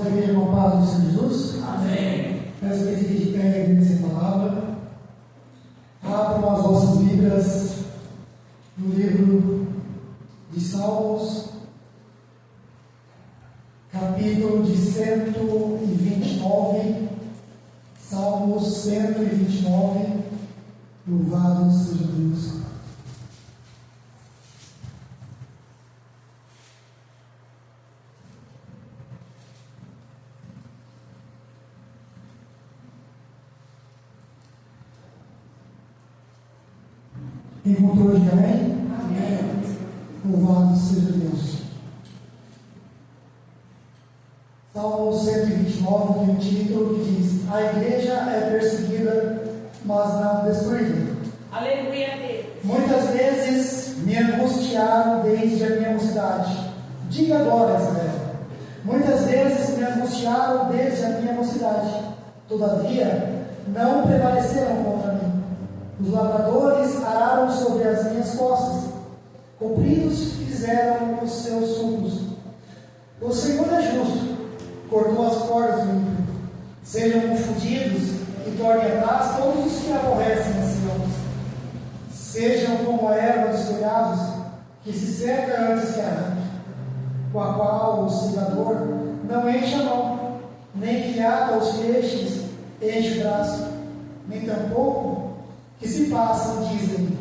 igreja com a paz do Senhor Jesus. Amém. Peço que fique de pé nessa palavra. Abram as vossas Bíblias no livro de Salmos, capítulo de 129. Salmos 129. Louvado seja Deus. Encontrou hoje, amém? Amém. Louvado seja Deus. Salmo 129 tem um título que diz: a igreja é perseguida, mas não destruída. Aleluia, Deus. Muitas vezes me angustiaram desde a minha mocidade. Diga agora, Israel. Muitas vezes me angustiaram desde a minha mocidade. Todavia, não prevaleceram contra mim. Os lavradores araram sobre as minhas costas, compridos fizeram os seus sulcos. O Senhor é justo, cortou as cordas do ímpio. Sejam confundidos e tornem atrás todos os que aborrecem a Sião. Sejam como a erva dos telhados, que se seca antes que arranque, com a qual o segador não enche a mão, nem que ata os feixes enche o braço, nem tampouco que se passam, dizem: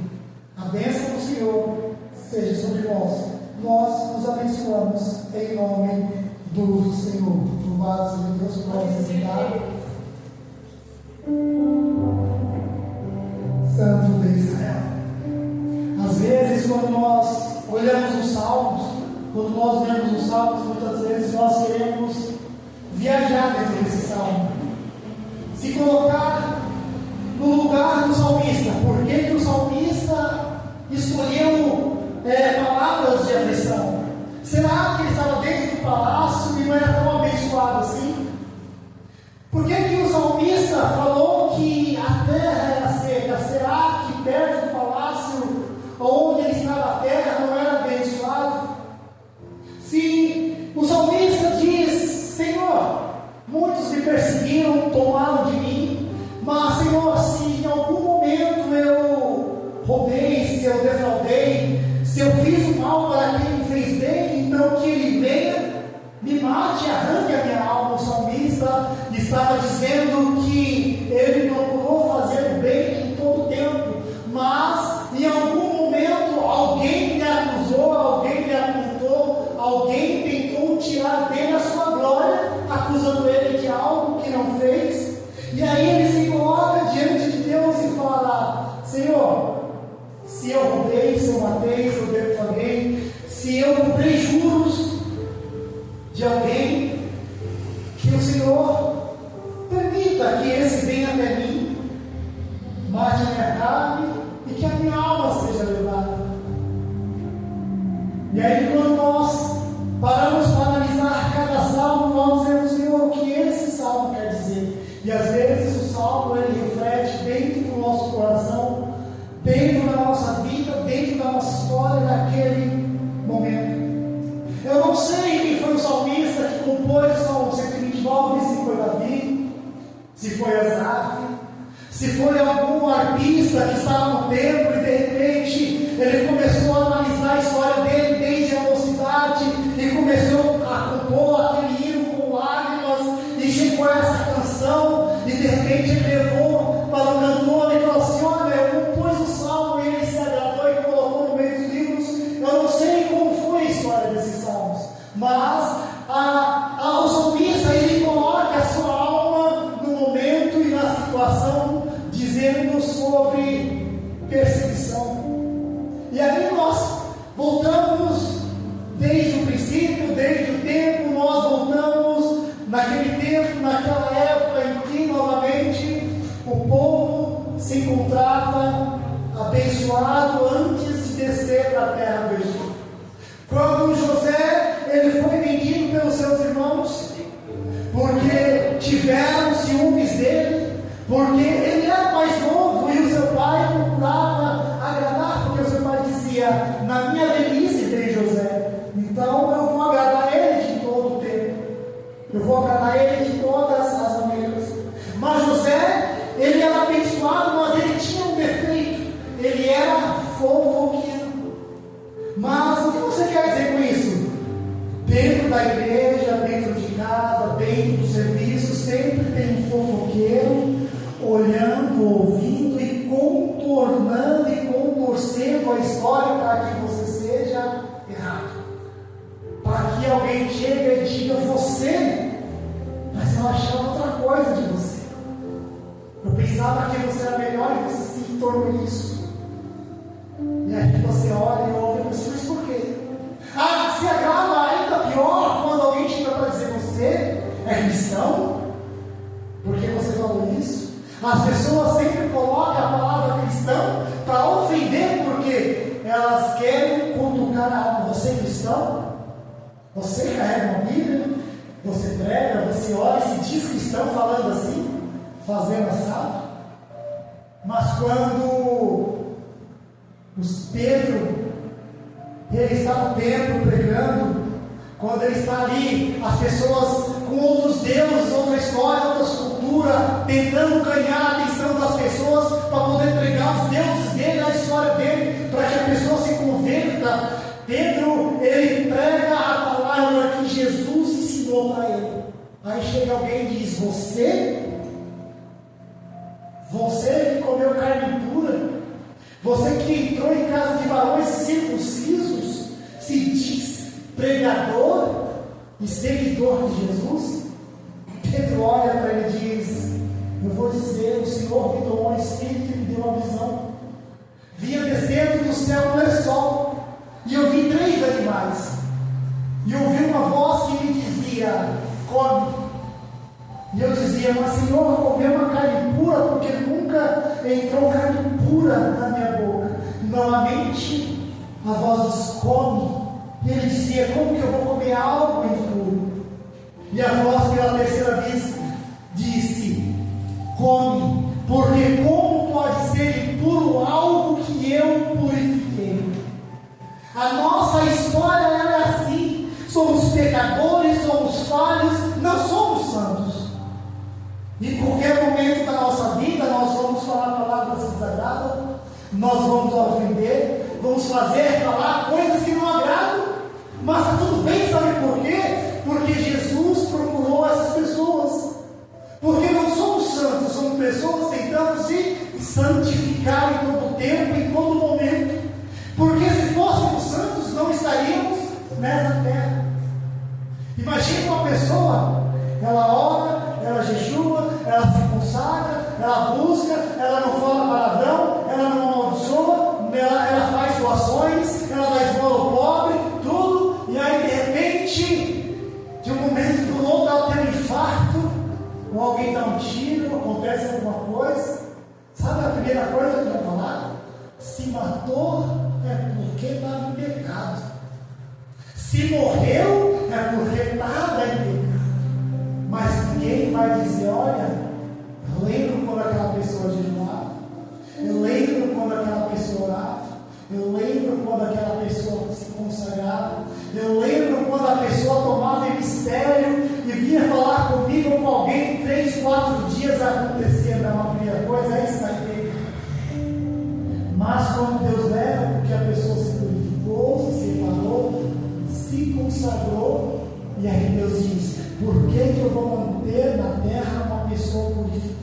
a bênção do Senhor seja sobre vós. Nós nos abençoamos em nome do Senhor. Louvado seja Deus por apresentar. Santo de Israel. Às vezes, quando nós olhamos os Salmos, quando nós lemos os Salmos, muitas vezes nós queremos viajar dentro desse Salmo, se colocar no lugar do salmista. Por que o salmista escolheu palavras de aflição? Será que ele estava dentro do palácio e não era tão abençoado assim? Por que o salmista falou que a terra era seca? Será que perto do palácio onde ele estava a terra não era abençoado? Se o salmista diz: Senhor, muitos me perseguiram, tomaram de mim, mas, Senhor, se em algum momento eu roubei, se eu defraudei, se eu fiz o mal para quem me fez bem, então que Ele venha, me mate e arranque a minha alma. O salmista estava dizendo que ele procurou fazer o bem em todo o tempo, mas em algum momento alguém lhe acusou, alguém lhe apontou, alguém tentou tirar dele a sua glória, acusando ele de algo que não fez. E aí ele se coloca diante de Deus e fala: Senhor, se eu roubei, se eu matei, se eu defraudei, se eu comprei juros de alguém, que o Senhor permita que esse venha até mim, mate a minha carne e que a minha alma seja levada. E aí, quando nós paramos para analisar cada salmo, nós dizemos: Senhor, o que esse salmo quer dizer? E às vezes o salmo ele reflete dentro do nosso coração, dentro da nossa vida, dentro da nossa história, naquele momento. Eu não sei quem foi o salmista que compôs o Salmo 129, se foi Davi, se foi Asaf, se foi algum arpista que estava no templo e de repente ele começou a analisar a história dele desde a mocidade e começou a compor aquele hino com lágrimas e chegou a essa canção e de repente ele levou para o cantor e falou assim: olha, eu compus o salmo e ele se agradou e colocou no meio dos livros. Eu não sei como foi a história desses salmos, mas o salmista ele coloca a sua alma no momento e na situação, dizendo sobre perseguição. E aí nós voltamos desde o princípio, desde o tempo, nós voltamos naquele tempo, naquela época em que novamente o povo se encontrava abençoado antes de descer para a terra do Egito. Quando José ele foi vendido pelos seus irmãos, porque tiveram ciúmes dele, porque ele era mais novo e o seu pai procurava agradar, porque o seu pai dizia: na minha velhice tem José, então eu vou agradar ele de todo o tempo. eu vou agradar ele de todas as maneiras. Mas José, ele era abençoado, mas ele tinha um defeito, ele era fofoqueiro. Mas o que você quer dizer com isso? Dentro da igreja, dentro de casa, dentro do serviço, sempre tem um fofoqueiro olhando, ouvindo e contornando e contorcendo a história para que você seja errado. Para que alguém chegue e diga você, mas eu achava outra coisa de você. Eu pensava que você era melhor e você se tornou isso. E aí você olha e ouve e você, mas por quê? Se agrava ainda pior quando alguém chega para dizer você é cristão, porque você falou isso. As pessoas sempre colocam a palavra cristão para ofender, porque elas querem cutucar a alma. Você é cristão? Você carrega uma Bíblia? Você prega? Você ora e se diz cristão falando assim? Fazendo assado? Mas quando Pedro, ele está no templo pregando, quando ele está ali, as pessoas com outros deuses, outra história, outra cultura, tentando ganhar a atenção das pessoas para poder pregar os deuses dele, a história dele, para que a pessoa se converta. Pedro, ele prega a palavra que Jesus ensinou para ele. Aí chega alguém e diz: você que comeu carne pura, você que entrou em casa de varões circuncisos, se diz pregador e seguidor de Jesus? Pedro olha para ele e diz: eu vou dizer, o Senhor me tomou um espírito e me deu uma visão. Vinha descendo do céu um lençol, e eu vi 3 animais, e ouvi uma voz que me dizia: come. E eu dizia: mas Senhor, comer uma carne pura, porque nunca entrou carne pura na minha boca. E novamente a voz diz: come. E ele dizia: como que eu vou comer algo impuro? E a voz pela terceira vez disse: come, porque como pode ser impuro algo que eu purifiquei? A nossa história é assim. Somos pecadores, somos falhos, não somos santos. Em qualquer momento da nossa vida, nós vamos falar palavras que desagradam, nós vamos ofender, vamos falar coisas que não agradam, mas está tudo bem, sabe por quê? Porque Jesus procurou essas pessoas, porque não somos santos, somos pessoas tentando se santificar em todo tempo, em todo momento, porque se fôssemos santos, não estaríamos nessa terra. Imagina uma pessoa, ela ora, ela jejua, ela se consagra, ela busca, ela não fala palavrão, ela não amaldiçoa, ela faz doações, ela dá esmola ao pobre, tudo, e aí de repente, de um momento para o outro, ela tem um infarto, ou alguém dá um tiro, acontece alguma coisa. Sabe a primeira coisa que vai falar? Se matou é porque estava em pecado. Se morreu é porque estava em pecado. Mas ninguém vai dizer: olha, eu lembro quando aquela pessoa jejuava, eu lembro quando aquela pessoa orava, eu lembro quando aquela pessoa se consagrava, eu lembro quando a pessoa tomava mistério e vinha falar comigo ou com alguém, 3, 4 dias acontecia uma primeira coisa, aí está em pecado. Mas quando Deus leva, porque a pessoa se purificou, se separou, se consagrou, e aí Deus diz: por que eu vou manter na terra uma pessoa purificada?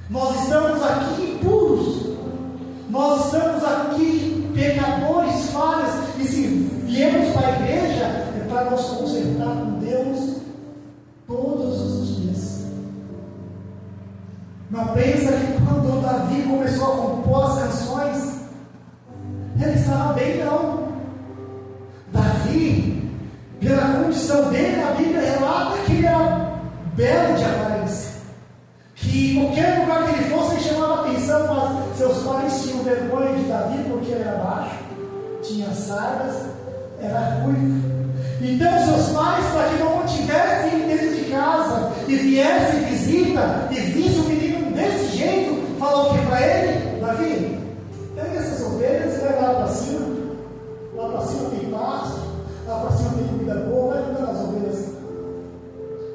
Nós estamos aqui impuros, nós estamos aqui pecadores, falhas, e se viemos para a igreja é para nos consertar com Deus todos os dias. Não pensa que quando Davi começou a compor as canções, ele estava bem, não. Davi, pela condição dele, a Bíblia relata que ele era belo de aparência, que em qualquer lugar que ele fosse ele chamava atenção, mas seus pais tinham vergonha de Davi porque ele era baixo, tinha sardas, era ruivo. Então seus pais, para que não mantivessem ele dentro de casa e viessem visita e visse o menino desse jeito, falou o que para ele? Davi, pega essas ovelhas e vai lá para cima tem pasto, lá para cima tem comida boa, vai cuidar das ovelhas.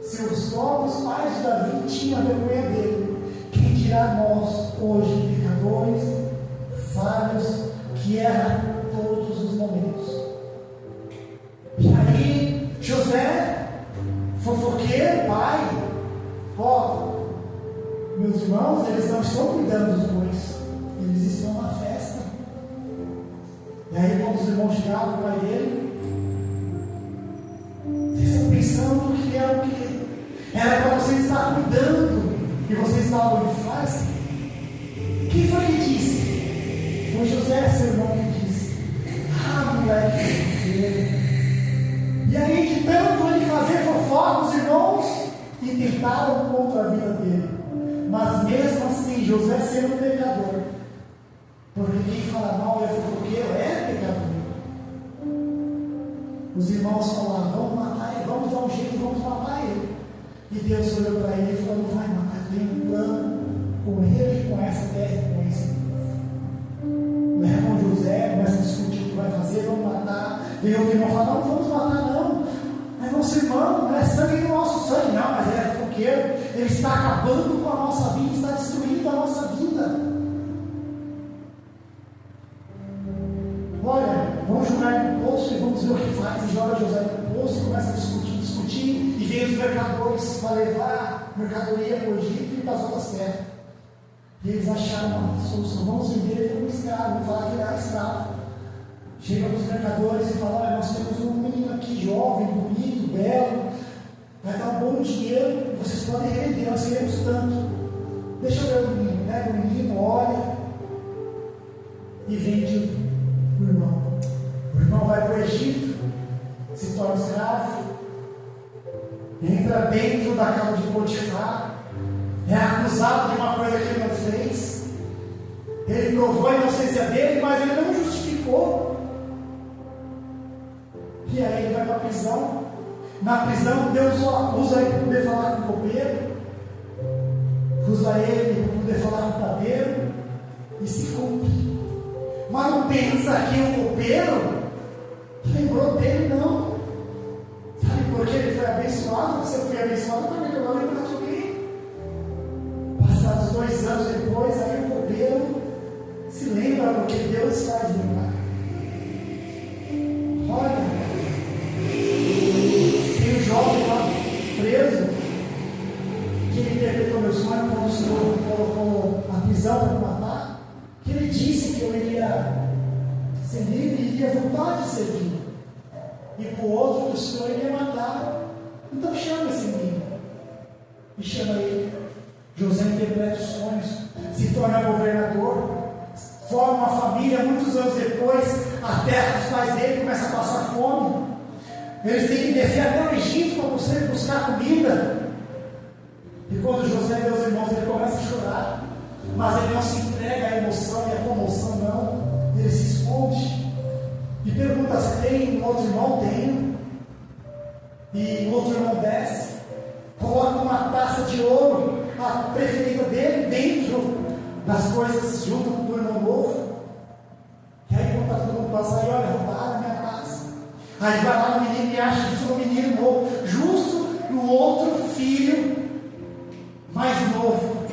Se os próprios pais de Davi tinham vergonha dele, quem dirá nós, hoje, pecadores, falhos, que erram todos os momentos? E aí, José, fofoqueiro, pai, meus irmãos, eles não estão cuidando dos bois, eles estão na festa. E aí, quando os irmãos chegaram para o pai dele, vocês estão pensando que é o quê? Era para você estar cuidando, e você estava em festa. Quem foi que disse? Foi José, seu irmão, que disse: ah, moleque. E aí, de tanto ele fazer fofoca, os irmãos intentaram contra a vida dele. Mas mesmo assim, José sendo pecador, porque quem fala mal é fofoqueiro, é pecador. Os irmãos falaram: vamos matar ele, vamos dar um jeito, vamos matar ele. E Deus olhou para ele e falou: não vai matar, eu tenho um plano com ele, com essa terra e com esse povo. O irmão José começa a discutir o que vai fazer, vamos matar. E o irmão fala: não vamos matar, não. É nosso irmão, não é sangue do nosso sangue, não, mas ele é fofoqueiro. Ele está acabando com a nossa vida, está destruindo a nossa vida. Olha, vamos jogar no poço e vamos ver o que faz. E joga José no poço e começa a discutir. E vem os mercadores para levar mercadoria para o Egito e para as outras terras. E eles acharam uma solução: vamos vender ele como escravo, vamos falar que ele era escravo. Chegam os mercadores e falam: olha, nós temos um menino aqui jovem, bonito, belo, vai dar um bom dinheiro, vocês podem revender, nós queremos tanto. Deixa eu ver o menino. Pega o menino, olha e vende o irmão. O irmão vai para o Egito, se torna escravo, entra dentro da casa de Potifar, é acusado de uma coisa que ele não fez. Ele provou a inocência dele, mas ele não justificou. E aí ele vai para a prisão. Na prisão, Deus usa ele para poder falar com o copeiro, usa ele para poder falar com o padeiro, e se cumpre. Mas não pensa que o copeiro lembrou dele, não. Sabe por que ele foi abençoado? Se eu fui abençoado, também eu vou lembrar de alguém. Passados 2 anos depois, aí o copeiro se lembra do que Deus faz lembrar. Olha, tem um jovem lá preso, que ele interpretou meu sonho quando o Senhor colocou a prisão para me matar, que ele disse que eu iria ser livre e iria voltar de servir. E para o outro, o Senhor iria matar. Então chama esse menino. E chama ele. José interpreta os sonhos, se torna governador, forma uma família. Muitos anos depois, a terra dos pais dele começa a passar fome. Eles têm que descer até o Egito para buscar comida. E quando José vê os irmãos, ele começa a chorar. Mas ele não se entrega à emoção e à comoção, não. Ele se esconde. E pergunta: você tem um outro irmão? Tenho. E o outro irmão desce, coloca uma taça de ouro, a preferida dele, dentro das coisas, junto com o irmão novo. E aí, quando está todo mundo passando, aí, olha, roubaram a minha taça. Aí vai lá no menino e acha justo no menino novo, justo no outro filho mais novo.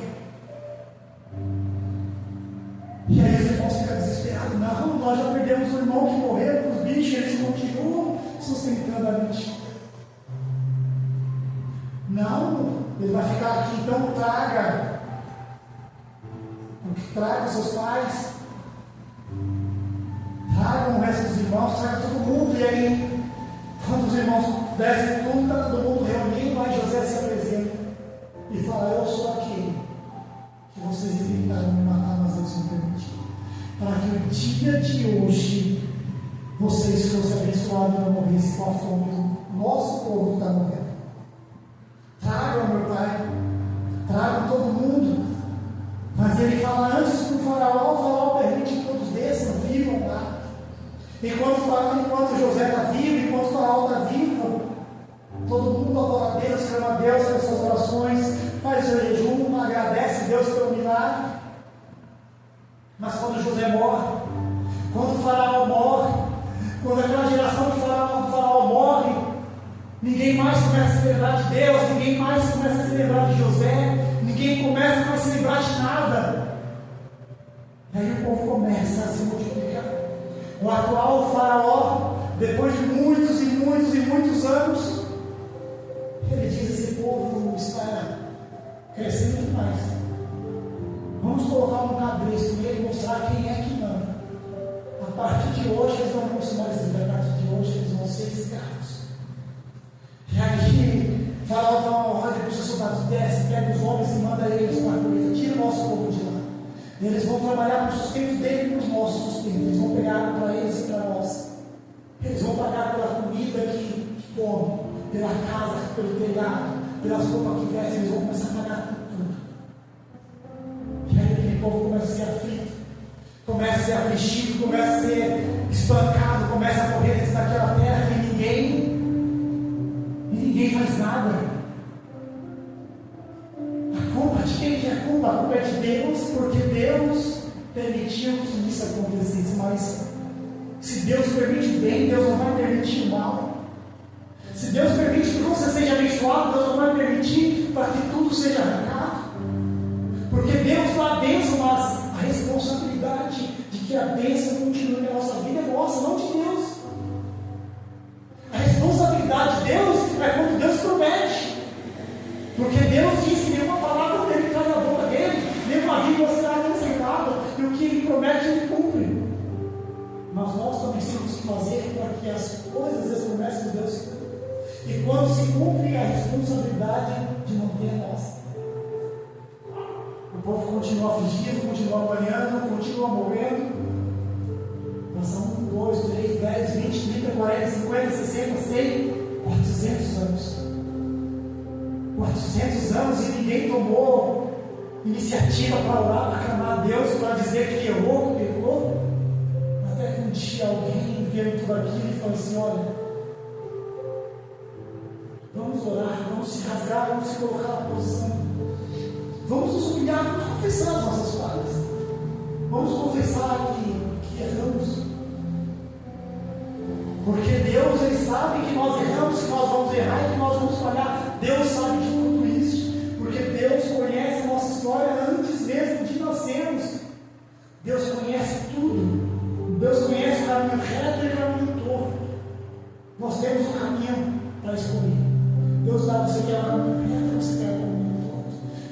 E aí os irmãos ficam desesperados: não, nós já perdemos o irmão que morreu para os bichos, eles continuam sustentando a gente. Não, ele vai ficar aqui, então traga os seus pais, tragam o resto dos irmãos, traga todo mundo. E aí, quando os irmãos descem tudo, está todo mundo reunido, aí José se apresenta e fala: eu sou aquele que vocês tentaram me matar, mas Deus me permitiu, para que o dia de hoje vocês fossem abençoados e não morressem com a fome do nosso povo que está morrendo. Tragam, meu pai, tragam todo mundo. Mas ele fala antes com o faraó permite que todos desçam, vivam lá. Enquanto José está vivo, enquanto o faraó está vivo, todo mundo adora a Deus, clama a Deus pelas suas orações, faz o jejum, agradece a Deus pelo milagre. Mas quando José morre, quando o faraó morre, quando aquela geração do faraó morre, ninguém mais começa a se lembrar de Deus, ninguém ninguém mais começa a se lembrar de José, ninguém começa a se lembrar de nada. E aí o povo começa a se multiplicar. O atual faraó, depois de muitos e muitos e muitos anos, ele diz: esse povo está crescendo demais. Vamos colocar um cabresto nele e mostrar quem é que manda. A partir de hoje eles não vão se mais livres, a partir de hoje eles vão ser escravos. E aí, Faraó dá uma ordem para os seus soldados: desce, pega os homens e manda eles para a colheita, tira o nosso povo de lá. E eles vão trabalhar para o sustento dele e para o nosso sustento. Eles vão pegar água para eles e para nós. Eles vão pagar pela comida que comem, pela casa, pelo telhado, pelas roupas que vestem. Eles vão começar a pagar por tudo. E aí aquele povo começa a ser aflito, começa a ser afligido, começa a ser espancado, começa a correr dentro daquela terra e ninguém faz nada. A culpa de quem que é a culpa? A culpa é de Deus, porque Deus permitiu que isso acontecesse. Mas se Deus permite o bem, Deus não vai permitir o mal. Se Deus permite que você seja abençoado, Deus não vai permitir para que tudo seja arrancado. Porque Deus dá a bênção, mas a responsabilidade de que a bênção continue na nossa vida é nossa, não de Deus. A responsabilidade de Deus é quando Deus promete. Porque Deus diz que nenhuma palavra dele cai na boca dele, nenhuma vírgula será acrescentada, e o que ele promete ele cumpre. Mas nós também temos que fazer para que as coisas, as promessas de Deus se cumprem. E quando se cumpre, a responsabilidade de manter a nossa. O povo continua afligido, continua apanhando, continua morrendo. Passam 1, 2, 3, 10, 20, 30, 40, 50, 60, 100, 400 anos. 400 anos e ninguém tomou iniciativa para orar, para clamar a Deus, para dizer que errou, que pecou. Até que um dia alguém vendo tudo aquilo e falou assim: olha, vamos orar, vamos se rasgar, vamos se colocar na posição, vamos nos humilhar, vamos confessar as nossas falhas, vamos confessar que erramos. Porque Deus, Ele sabe que nós erramos, que nós vamos errar e que nós vamos falhar. Deus sabe de tudo isso, porque Deus conhece a nossa história antes mesmo de nascermos. Deus conhece tudo. Deus conhece o caminho reto e o caminho torto. Nós temos um caminho para escolher. Deus dá: você quer o caminho reto ou você quer o caminho torto?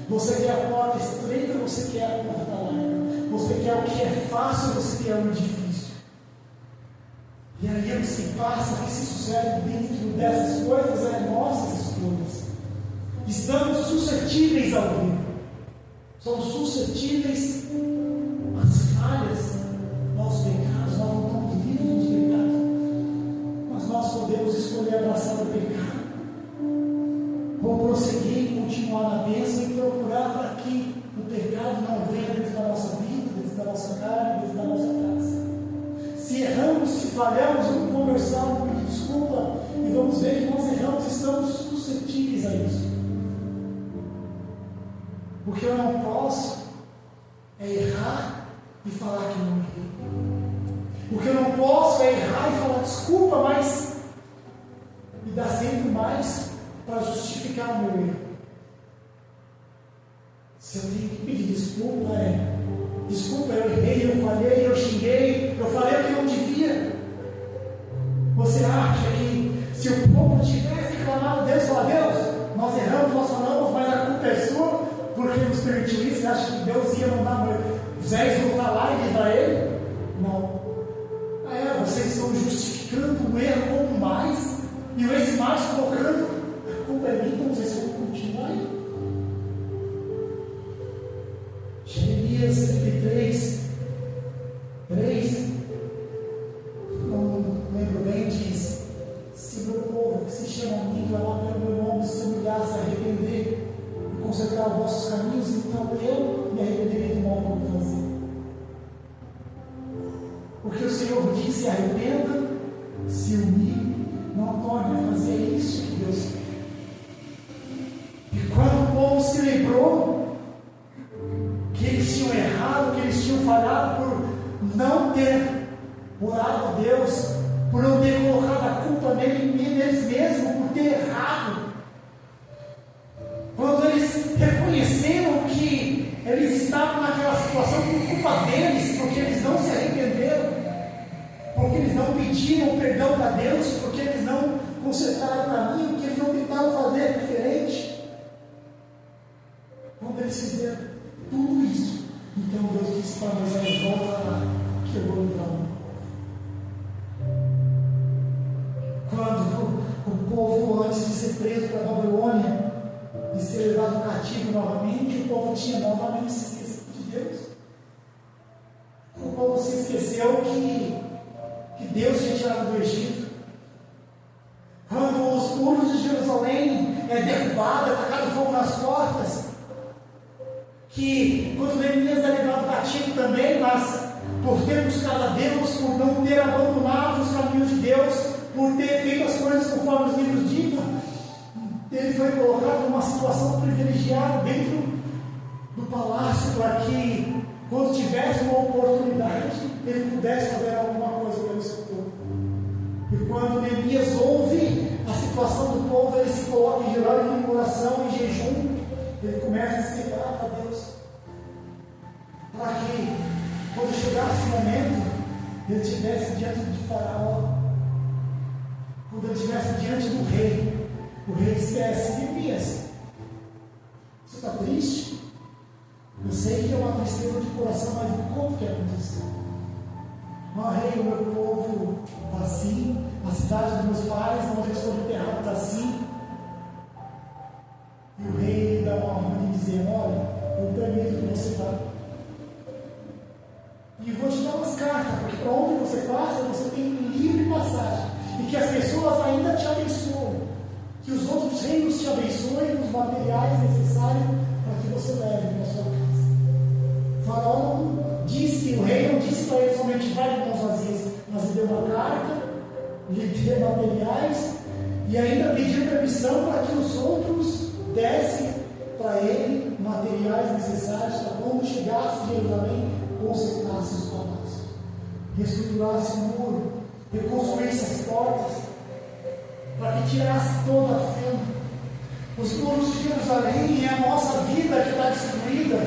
Você quer a porta estreita ou você quer a porta larga? Você quer o que é fácil ou você quer o difícil? E aí o que se passa, o que se sucede dentro dessas coisas é nossas escolhas. Estamos suscetíveis ao erro. Somos suscetíveis às falhas, aos pecados. Nós não estamos livres dos pecados. Mas nós podemos escolher abraçar o pecado, ou prosseguir e continuar na bênção e procurar para que o pecado não venha dentro da nossa vida, dentro da nossa carne, dentro da nossa casa. Se erramos, se falhamos, vamos conversar, vamos pedir desculpa e vamos ver que nós erramos, estamos suscetíveis a isso. O que eu não posso é errar e falar que não errei. O que eu não posso é errar e falar desculpa, mas me dá sempre mais para justificar o meu erro. Se eu tenho que pedir desculpa, desculpa, eu errei, eu falhei, eu xinguei, eu falei o que não devia. Você acha que se o povo tivesse clamado a Deus, falar: Deus, nós erramos, nós falamos, mas a culpa é sua, porque nos permitiu isso? Você acha que Deus ia mandar Moisés voltar lá e livrar ele? Não. Vocês estão justificando o erro com mais, e esse mais colocando a culpa é minha, então vocês vão continuar aí. Jeremias 33, 3, não lembro bem, diz: se meu povo que se chama a mim, clamar pelo meu nome, se humilhar, se arrepender e consertar os vossos caminhos, então eu me arrependerei do mal que vou fazer. Porque o Senhor diz: se arrependa, se humilhe, não torne a fazer isso que Deus quer. E quando o povo se lembrou que eles tinham errado, que eles tinham falhado por não ter orado a Deus, por não ter colocado a culpa neles mesmos, por ter errado, culpa deles porque eles não se arrependeram, porque eles não pediram perdão para Deus, porque eles não consertaram o caminho, porque eles não tentaram fazer diferente. Quando eles fizeram tudo isso, então Deus disse para Moisés: volta lá, que eu vou livrar o povo. Quando o povo, antes de ser preso para a Babilônia, de ser levado cativo novamente, o povo tinha novamente se esquecido de Deus. O povo se esqueceu que Deus tinha tirado do Egito. Quando os muros de Jerusalém é derrubado, é tacado fogo nas portas, que quando Neemias é levado cativo também, mas por ter buscado a Deus, por não ter abandonado os caminhos de Deus, por ter feito as coisas conforme os livros ditam, ele foi colocado numa situação privilegiada dentro do palácio, para que quando tivesse uma oportunidade, ele pudesse fazer alguma coisa pelo seu povo. E quando Neemias ouve a situação do povo, ele se coloca em geral em oração, em jejum, ele começa a se separar para Deus, para que quando chegasse o momento, ele estivesse diante de Faraó, quando ele estivesse diante do rei, o rei dissesse: Neemias, você está triste? Eu sei que é uma tristeza de coração, mas me conta o que aconteceu. Não, rei, o meu povo está assim, a cidade dos meus pais, onde eles foram enterrados, está assim. E o rei dá uma ordem dizendo: olha, eu permito que você vá. E vou te dar umas cartas, porque para onde você passa, você tem livre passagem. E que as pessoas ainda te abençoam. Que os outros reinos te abençoem com os materiais necessários para que você leve para a sua casa. O faraó não disse, o rei não disse para ele somente: vai de mãos vazias, mas lhe deu uma carta, lhe deu materiais e ainda pediu permissão para que os outros dessem para ele materiais necessários para quando chegasse de Jerusalém, consertasse os palácios, reestruturasse o muro, reconstruísse as portas, para que tirasse toda a fenda. Os muros de Jerusalém é a nossa vida que está destruída,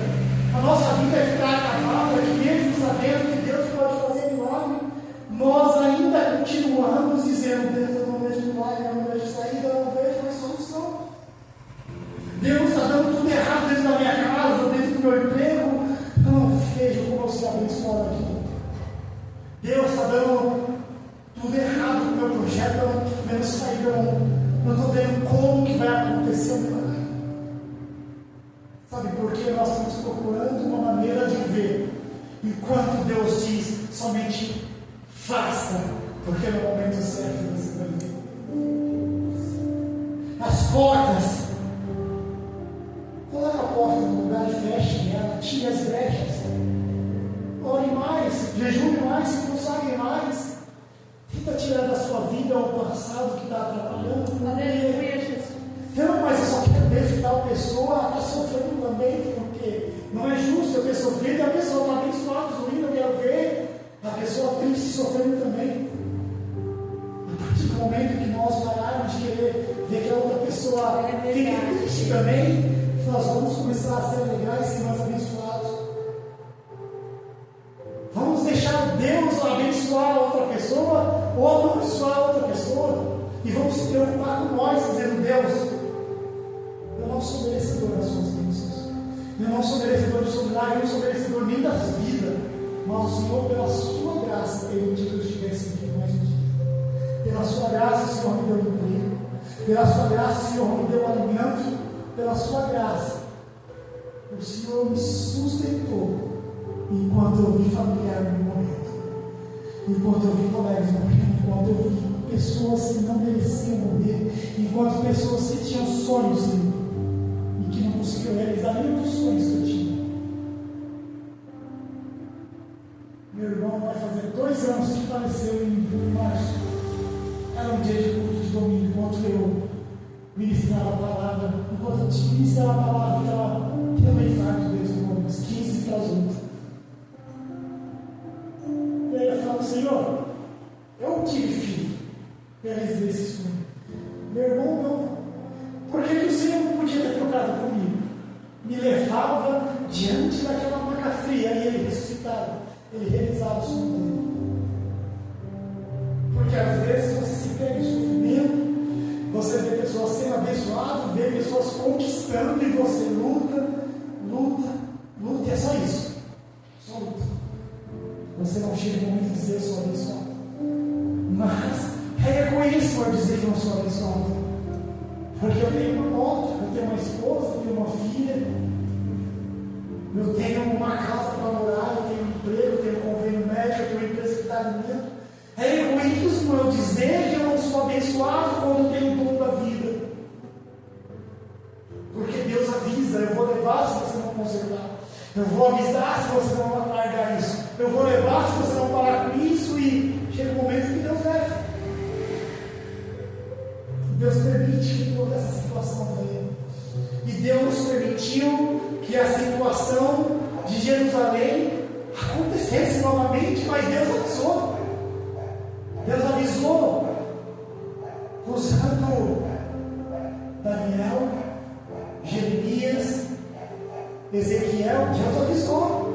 a nossa vida que está acabada, que mesmo sabendo que Deus pode fazer milagre, nós ainda continuamos dizendo: Deus, eu não vejo milagre, eu não vejo saída, eu não vejo mais solução. Deus está dando tudo errado dentro da minha casa, dentro do meu emprego, eu não vejo como eu ser abençoado aqui. Deus está dando tudo errado com o meu projeto, eu não estou vendo saída, eu não estou vendo como que vai acontecer o milagre. Sabe por quê? Nós estamos procurando uma maneira de ver, enquanto Deus diz somente faça, porque no momento certo você vai ver. As portas, coloca a porta no lugar e feche ela, tire as brechas, ore mais, jejune mais, se consagre mais. Tenta tirar da sua vida o passado que está atrapalhando. Aleluia, Jesus. Não, mas eu só quero ver se tal pessoa está sofrendo também, porque não é justo eu ter sofrido e a pessoa está abençoada, sorrindo, eu quero ver a pessoa triste sofrendo também. A partir do momento que nós pararmos de querer ver que a outra pessoa fique triste também, nós vamos começar a se alegrar e ser mais abençoados. Vamos deixar Deus abençoar a outra pessoa ou abençoar a outra pessoa e vamos se preocupar com nós, dizendo: Deus, eu não sou merecedor das suas bênçãos, eu não sou merecedor do seu milagre, eu não sou merecedor nem das vidas, mas o Senhor, pela sua graça, permitiu que eu estivesse aqui mais um dia. Pela sua graça, o Senhor me deu emprego, pela sua graça, o Senhor me deu alimento, pela sua graça, o Senhor me sustentou. Enquanto eu vi familiar me morrendo, enquanto eu vi colegas morrendo, enquanto eu vi pessoas que não mereciam morrer, enquanto pessoas que tinham sonhos e que não conseguiam realizar nenhum dos sonhos que eu tinha. Meu irmão vai fazer 2 anos que faleceu em março. Era um dia de culto de domingo, enquanto eu ministrava a palavra, enquanto eu ministrava a palavra, estava tendo um infarto de Deus, irmãos, 15 para as 8. E aí eu falo: Senhor, eu tive filho, realizei esse sonho. Meu irmão não. Por que o Senhor não podia ter trocado comigo? Me levava diante daquela maca fria e ele ressuscitava. ele realizava o sonho dele. Porque às vezes você se pega em sofrimento, você vê pessoas sendo abençoadas, vê pessoas conquistando e você luta, e é só isso. Só luta. Você não chega no momento de dizer eu sou abençoado. Mas é egoísmo eu dizer que eu não sou abençoado. Porque eu tenho uma moto, eu tenho uma esposa, eu tenho uma filha, eu tenho uma casa para morar, eu tenho um emprego, eu tenho um convênio médico, eu tenho uma empresa que está alimento. É egoísmo eu dizer que eu não sou abençoado quando eu tenho o dom da vida. Porque Deus avisa, eu vou levar se você não consertar. Eu vou avisar se você não largar isso. Eu vou levar se você não parar com isso. E chega um momento que Deus leva. Deus permite que toda essa situação venha. E Deus permitiu que a situação de Jerusalém acontecesse novamente, mas Deus avisou. Deus avisou usando Daniel, Jeremias, Ezequiel. Deus avisou.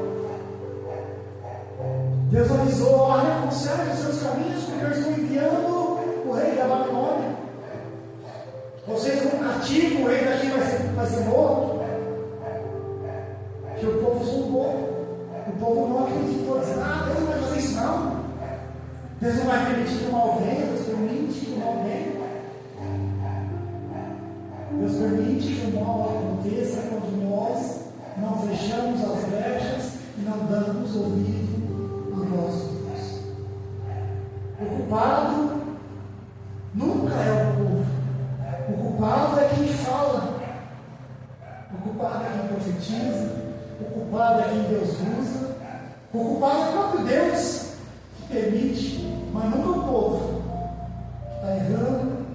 Deus avisou: olha, conserve os seus caminhos, porque eu estou enviando o rei da Babilônia. Vocês vão cativo, o rei daqui vai ser morto. Que o povo zombou. O povo não acreditou. Disse: Deus não vai fazer isso não. Deus não vai permitir que o mal venha. Deus permite que o mal venha. Deus permite que o mal aconteça quando nós não fechamos as brechas e não damos ouvido à voz de Deus. O culpado nunca é o povo. O culpado é quem fala. O culpado é quem profetiza. O culpado é quem Deus usa. O culpado é o próprio Deus que permite, mas nunca o povo que está errando,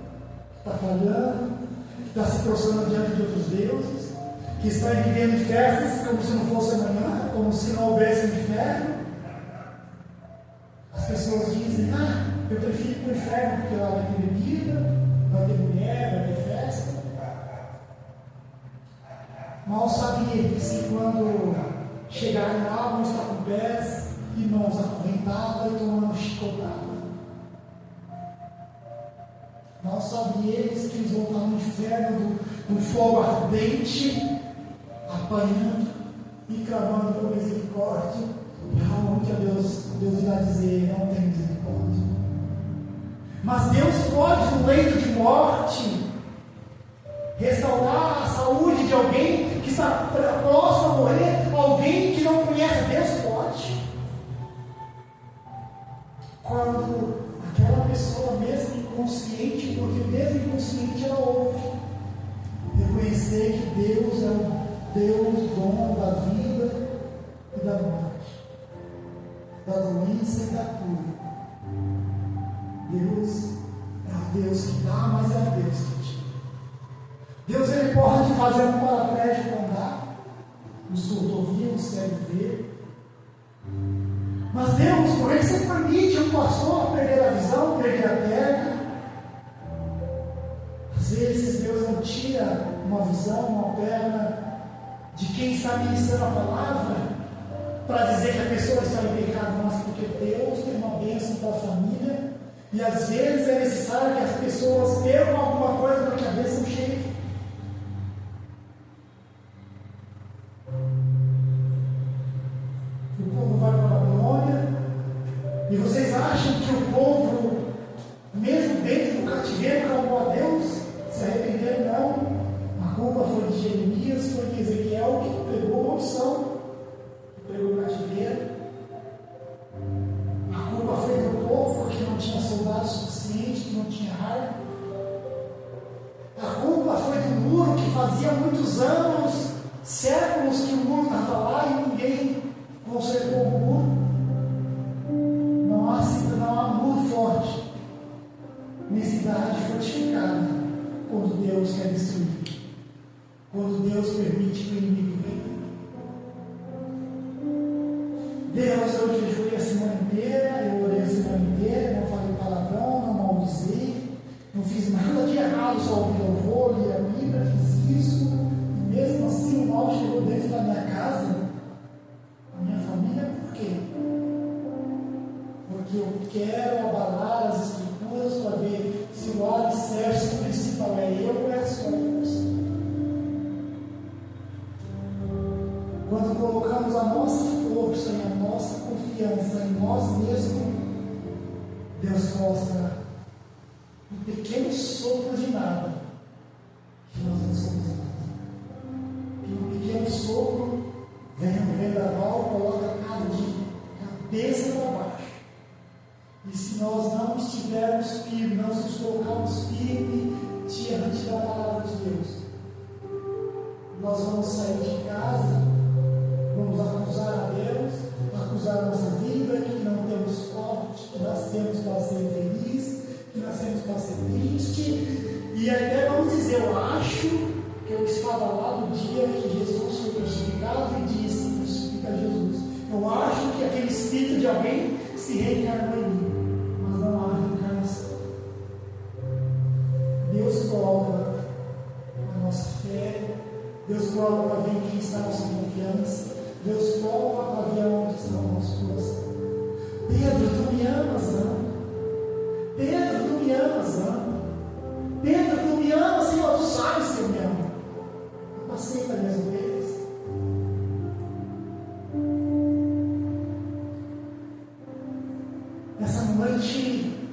que está falhando, que está se prostrando diante de outros deuses, que está vivendo em festas como se não fosse amanhã, como se não houvesse um inferno. As pessoas dizem: eu prefiro ir para o inferno porque lá vai ter bebida, vai ter mulher, vai ter festa. Mal sabem eles que quando chegarem lá vão estar com pés e mãos acorrentadas e tomando chicotada. Mal sabem eles que eles vão estar no inferno do fogo ardente, apanhando e clamando por misericórdia. E aonde Deus irá dizer: não tem misericórdia. Mas Deus pode, no leito de morte, restaurar a saúde de alguém que está próximo a morrer, alguém que não conhece Deus. Pode. Quando aquela pessoa, mesmo inconsciente, porque mesmo inconsciente ela ouve, reconhecer que Deus é o Deus dono da vida e da morte, da doença e da cura. Deus é o Deus que dá, mas é o Deus que tira. Deus, ele pode fazer um paraplégico andar, um surdo ouvir, um cego ver. Mas Deus, por que você permite um pastor perder a visão, perder a perna? Às vezes Deus não tira uma visão, uma perna de quem está ministrando a palavra para dizer que a pessoa está em pecado, mas porque Deus tem uma bênção para a família. E às vezes é necessário que as pessoas percam alguma coisa para que a bênção chegue. O povo vai para a Babilônia. E vocês acham que o povo, mesmo dentro do cativeiro, clamou a Deus? Se arrependeram? Não. A culpa foi de Jeremias, foi de Ezequiel, que pegou a maldição, que pegou o cativeiro. A culpa foi do povo, que não tinha soldado suficiente, que não tinha arma. A culpa foi do muro, que fazia muitos anos, séculos que o muro estava lá e ninguém consertou o muro. Não há muro forte, nem cidade fortificada, quando Deus quer destruir, quando Deus permite que o inimigo venha. Deus, eu jejuei a semana inteira, eu orei a semana inteira, não falei palavrão, não maldizei, não fiz nada de errado, só ouvi louvor, li a Bíblia, fiz isso, e mesmo assim o mal chegou dentro da minha casa, a minha família. Por quê? quero abalar as estruturas para ver se o alicerce principal é eu ou é a sua força. Quando colocamos a nossa força e a nossa confiança em nós mesmos, Deus mostra um pequeno sopro de nada, que nós não somos nada. E um pequeno sopro vem um vendaval, coloca a casa de cabeça para baixo. E se nós não estivermos firmes, não nos colocarmos firmes diante da palavra de Deus, nós vamos sair de casa, vamos acusar a Deus, acusar a nossa vida, que não temos sorte, que nascemos para ser feliz, que nascemos para ser triste, e até vamos dizer, eu acho que eu estava lá no dia que Jesus foi crucificado e disse, crucifica Jesus. Eu acho que aquele espírito de alguém se reencarnou em mim, mas não há reencarnação. Deus prova a nossa fé, Deus prova para ver em quem está a nossa confiança, Deus prova para ver onde está o nosso coração. Pedro, tu me amas, ama. Pedro, tu me amas, ama. Pedro, tu me amas, Senhor, tu sabes que eu me amo. Eu passei para minhas ovelhas. Essa noite,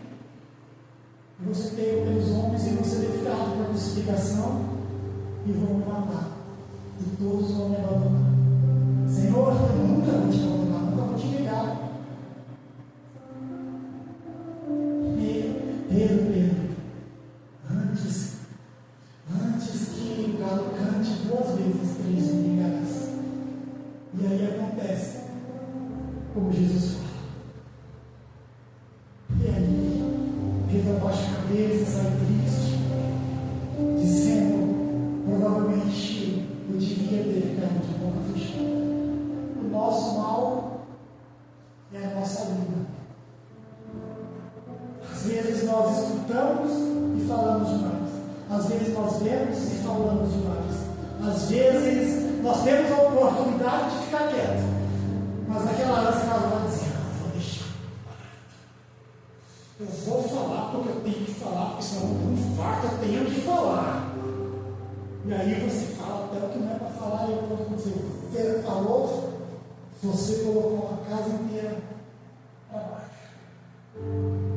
você pego pelos ombros e você defiado para a crucificação e vão me matar. E todos vão me abandonar. Senhor, eu nunca vou te abandonar, nunca vou te negar. Pedro, antes que o galo cante 2 vezes, 3 me negarás. E aí acontece, como Jesus fala. E aí, Pedro abaixa a cabeça, sai triste, dizendo, provavelmente eu devia ter ficado de boca fechada. O nosso mal é a nossa vida. Às vezes nós escutamos e falamos demais. Às vezes nós vemos e falamos demais. Às vezes nós temos a oportunidade de ficar quieto. Mas naquela hora você vai dizer, vou deixar. Eu vou falar porque eu tenho que falar, porque senão eu não infarto, eu tenho que falar. E aí você fala até o que não é para falar, e eu vou dizer, você falou, você colocou a casa inteira para baixo.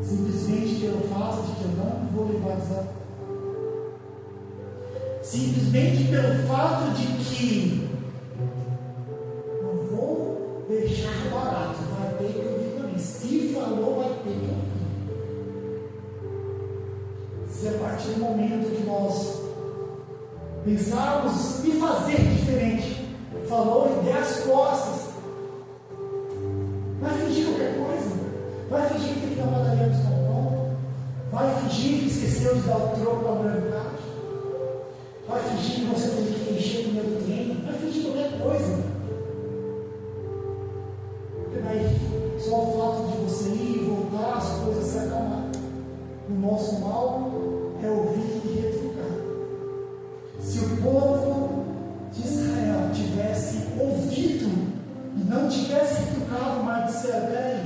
Simplesmente pelo fato de que eu não vou levar desafio. Simplesmente pelo fato de que não vou deixar barato, vai ter que ouvir também. Se falou, vai ter que ouvir. Se a partir do momento que nós pensarmos em fazer diferente, falou e der as costas, vai fingir qualquer coisa, vai fingir que tem que dar padaria no salão, vai fingir que esqueceu de dar o troco para a branca, vai fingir que você tem que encher o primeiro trem, vai fingir qualquer coisa. Porque daí, só o fato de você ir e voltar, as coisas se acalmar. O nosso mal é ouvir e retrucar. Se o povo de Israel tivesse ouvido e não tivesse retrucado, mas disseram, peraí,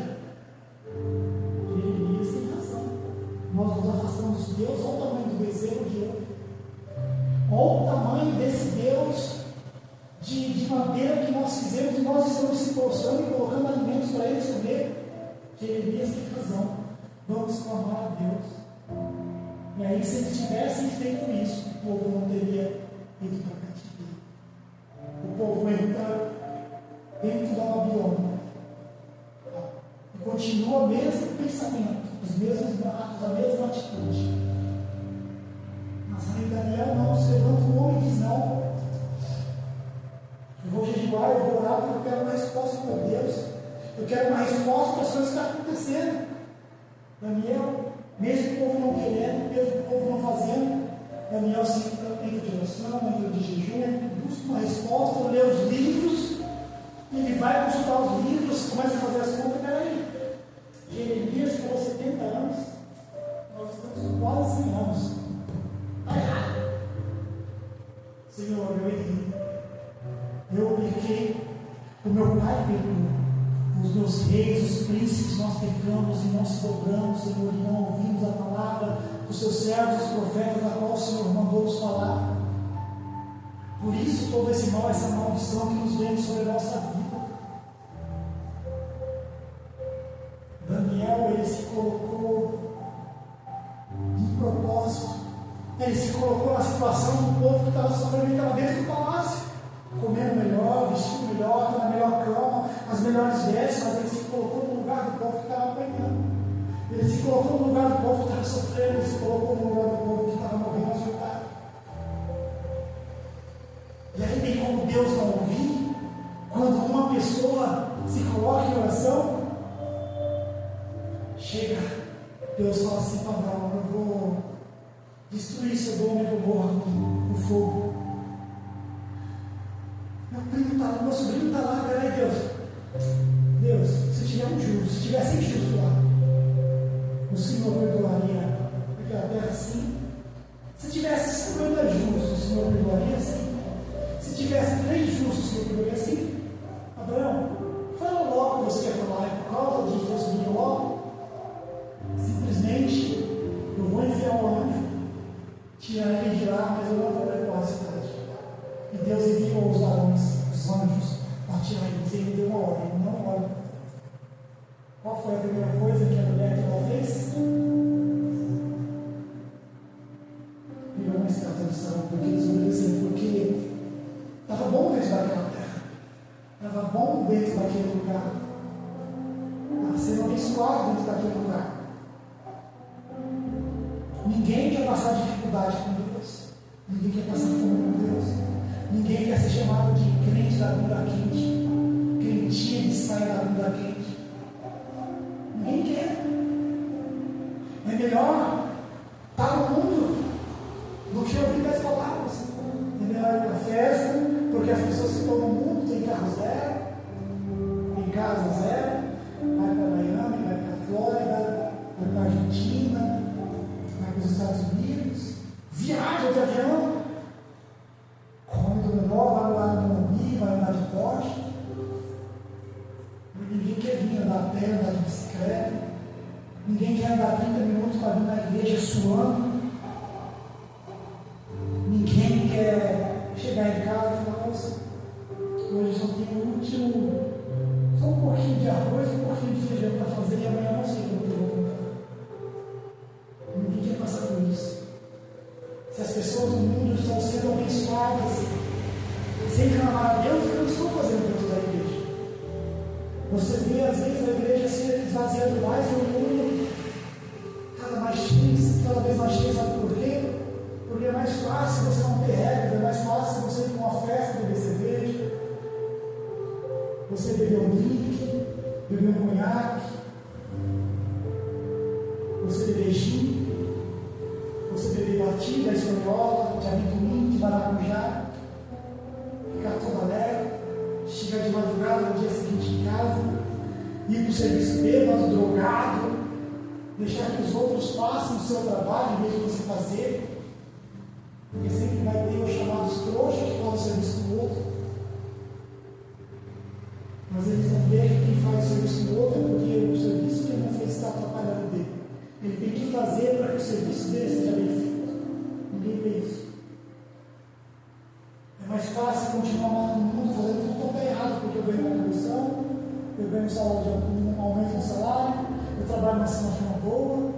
Jeremias tem razão. Nós nos afastamos de Deus, olha o tamanho do bezerro de ouro. Olha o tamanho desse Deus de madeira que nós fizemos e nós estamos se postrando e colocando alimentos para eles comer. Jeremias tem razão. Vamos clamar a Deus. E aí, se eles tivessem feito isso, o povo não teria ido para a cativeiro. O povo entra dentro da Babilônia e continua o mesmo pensamento, os mesmos atos, a mesma atitude. Mas aí Daniel não se levanta o homem e diz, não, eu vou jejuar, eu vou orar porque eu quero uma resposta para Deus, eu quero uma resposta para as coisas que estão acontecendo. Daniel, mesmo o povo não querendo, mesmo o povo não fazendo, Daniel entra de oração, entra de jejum, busca uma resposta, lê os livros, ele vai consultar os livros, começa a fazer as contas. Peraí, Jeremias falou 70 anos, nós estamos com quase 100 anos. Está errado. Senhor, eu errei. Eu pequei. O meu pai pecou. os meus reis, os príncipes, nós pecamos e não se dobramos, Senhor, e não ouvimos a palavra dos seus servos, os profetas, a qual o Senhor mandou nos falar. Por isso, todo esse mal, essa maldição que nos vem sobre a nossa vida. Daniel, ele se colocou em propósito, ele se colocou na situação do povo que estava sofrendo, ele estava dentro do palácio, comendo melhor, vestindo melhor, na melhor cama, as melhores vestes, mas ele se colocou no lugar do povo que estava apanhando, ele se colocou no lugar do povo que estava sofrendo, ele se colocou no lugar do povo que estava morrendo ajoelhado. E aí tem como Deus não ouvir, quando uma pessoa se coloca em oração, chega, Deus fala assim para Abraão: eu vou destruir Sodoma e Gomorra com fogo. Meu sobrinho está lá, peraí, Deus, se tiver um justo, se tiver 100 justos lá, o Senhor perdoaria aquela terra assim? Se tivesse 50 justos, o Senhor perdoaria assim? Se tivesse 3 justos, o Senhor perdoaria assim? Abraão, fala logo o que você quer falar, é por causa disso, eu subi logo. Simplesmente, eu vou enviar um anjo, tirar ele de lá, mas eu não vou levar a cidade. E Deus enviou os varões, os anjos, para tirar eles. Ele deu uma ordem, não olha. Qual foi a primeira coisa que a mulher que ela fez? Virou uma estátua de sal, porque eles obedeceram, porque estava bom dentro daquela terra, estava bom dentro daquele lugar, estava sendo abençoado dentro daquele lugar. Ninguém quer passar dificuldade com Deus, ninguém quer passar fome com Deus, ninguém quer ser chamado de crente da bunda quente, crentinha que sai da bunda quente. Ninguém quer. É melhor estar no mundo do que ouvir as palavras. É melhor ir para a festa, porque as pessoas que estão no mundo têm carro zero, tem casa zero, vai para Miami, vai para a Flórida, vai para a Argentina, vai para os Estados Unidos, viaja de avião, come do menor, vai lá no Morumbi, vai andar de Porsche. Ninguém quer vir andar a pé, andar de bicicleta. Ninguém quer andar 30 minutos para vir na igreja suando. Ninguém quer chegar em casa e falar: nossa, hoje só tem o último, só um pouquinho de arroz e um pouquinho de feijão para fazer, e amanhã não sei o que eu vou comprar. Ninguém quer passar por isso. Se as pessoas do mundo estão sendo abençoadas sem clamar a Deus, eu não estou fazendo dentro da igreja. Você vê às vezes a igreja se esvaziando mais e o mundo cada vez mais cheio, sabe por quê? Porque é mais fácil você não ter regras, é mais fácil você ir para uma festa beber cerveja, você beber um drink, beber um conhaque, você beber gin, você beber batida, espanhola, de amendoim, de maracujá, ficar todo alegre, chegar de madrugada no dia seguinte em casa, ir para o serviço bêbado, drogado, deixar que os outros façam o seu trabalho em vez de você fazer, porque sempre vai ter os chamados trouxas que fazem o serviço do outro, mas eles não veem que quem faz o serviço do outro é porque o serviço que ele não fez está atrapalhando dele. Ele tem que fazer para que o serviço dele seja bem feito. Ninguém vê isso. É mais fácil continuar lá no mundo fazendo tudo quanto é errado, porque eu ganho uma comissão, eu ganho um aumento no salário, eu trabalho numa semana boa,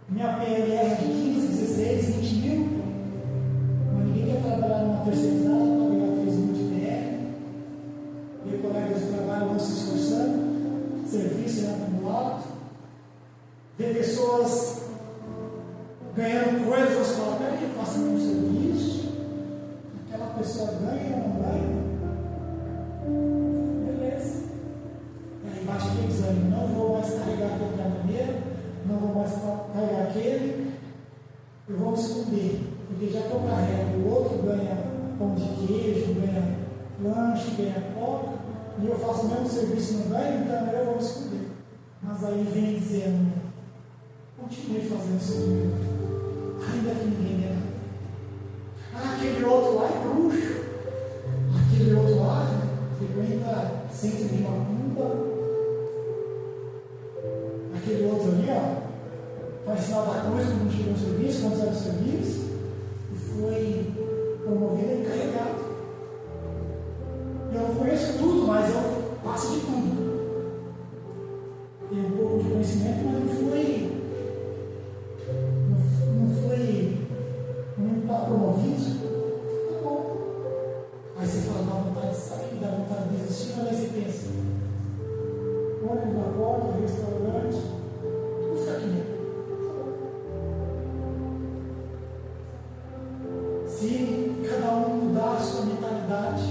minha PLR é de 15, 16, 20 mil, mas ninguém quer trabalhar numa terceirizada para ganhar 3 mil de PL. Meu colega de trabalho não se esforçando, serviço é acumulado. Ver pessoas ganhando coisas, você fala: peraí, eu faço meu serviço, aquela pessoa ganha ou não ganha? Beleza. E aí bate aquele desânimo: não vou mais carregar aquele caminhoneiro, não vou mais carregar aquele, eu vou me esconder, porque já que eu carrego, o outro ganha pão de queijo, ganha lanche, ganha coca, e eu faço o mesmo serviço e não ganho, então eu vou me esconder. Mas aí vem dizendo: continue fazendo o seu dever, ainda que ninguém dê nada. Ah, aquele outro lá é bruxo, aquele outro lá frequenta centro de macumba, da porta do restaurante. Vou ficar aqui mesmo. Se cada um mudar a sua mentalidade,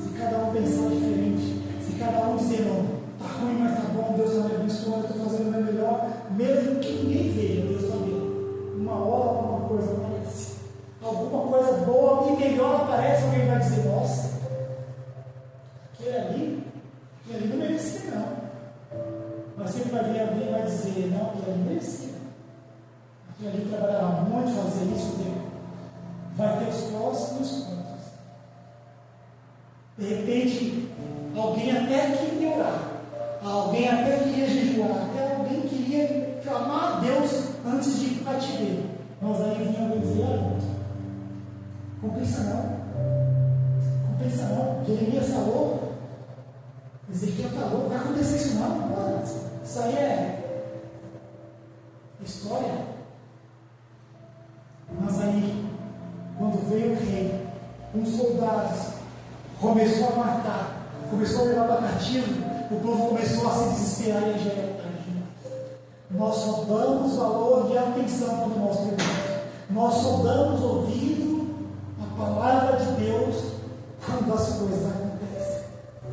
se cada um pensar diferente, se cada um dizer, não, está ruim, mas está bom, Deus está me abençoando, eu estou fazendo o meu melhor, mesmo que ninguém veja, Deus está vendo. Uma hora alguma coisa aparece. Alguma coisa boa e melhor aparece, alguém vai dizer, nossa, aquele ali não merecia não. Mas sempre vai vir alguém e vai dizer, não, aquele ali merecia. Aquele ali trabalhava muito, fazer isso, vai ter os prós e os contras. De repente, alguém até queria orar, alguém até queria jejuar, até alguém queria clamar a Deus antes de ir para o cativeiro. Mas aí vinha alguém dizer, compensa não, Jeremias está louco, Ezequiel está louco, vai acontecer isso não, isso aí é história. Mas aí, quando veio o rei, uns soldados, começou a matar, começou a levar para cativo, o povo começou a se desesperar e já era tarde. Nós só damos valor e atenção quando nós perdemos. Nós só damos ouvido à palavra de Deus quando as coisas acontecem.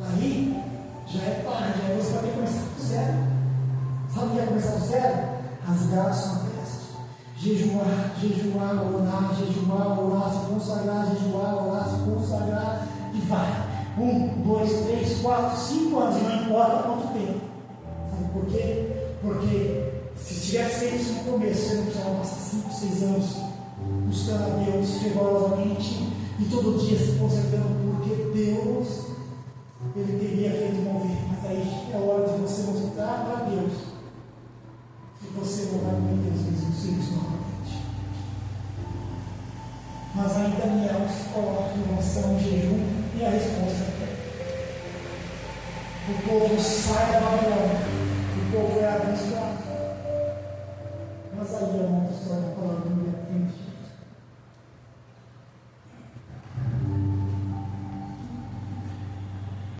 Aí já é tarde, aí você vai ter que começar do zero. Sabe o que é começar do zero? Rasgar a sua veste. Jejuar, orar, se consagrar, jejuar, orar, se consagrar, e vai. 1, 2, 3, 4, 5 anos, e não importa quanto tempo. Sabe por quê? Porque se tivesse feito isso no começo, você não precisava passar 5, 6 anos buscando a Deus fervorosamente e todo dia se consertando, porque Deus, Ele teria feito mover. Mas aí é hora de você mostrar para Deus que você não vai cometer os mesmos erros novamente. Mas aí Daniel se coloca em oração, em jejum, e a resposta é: o povo sai da Babilônia, o povo é abençoado. Mas aí é uma outra história, a palavra não é frente.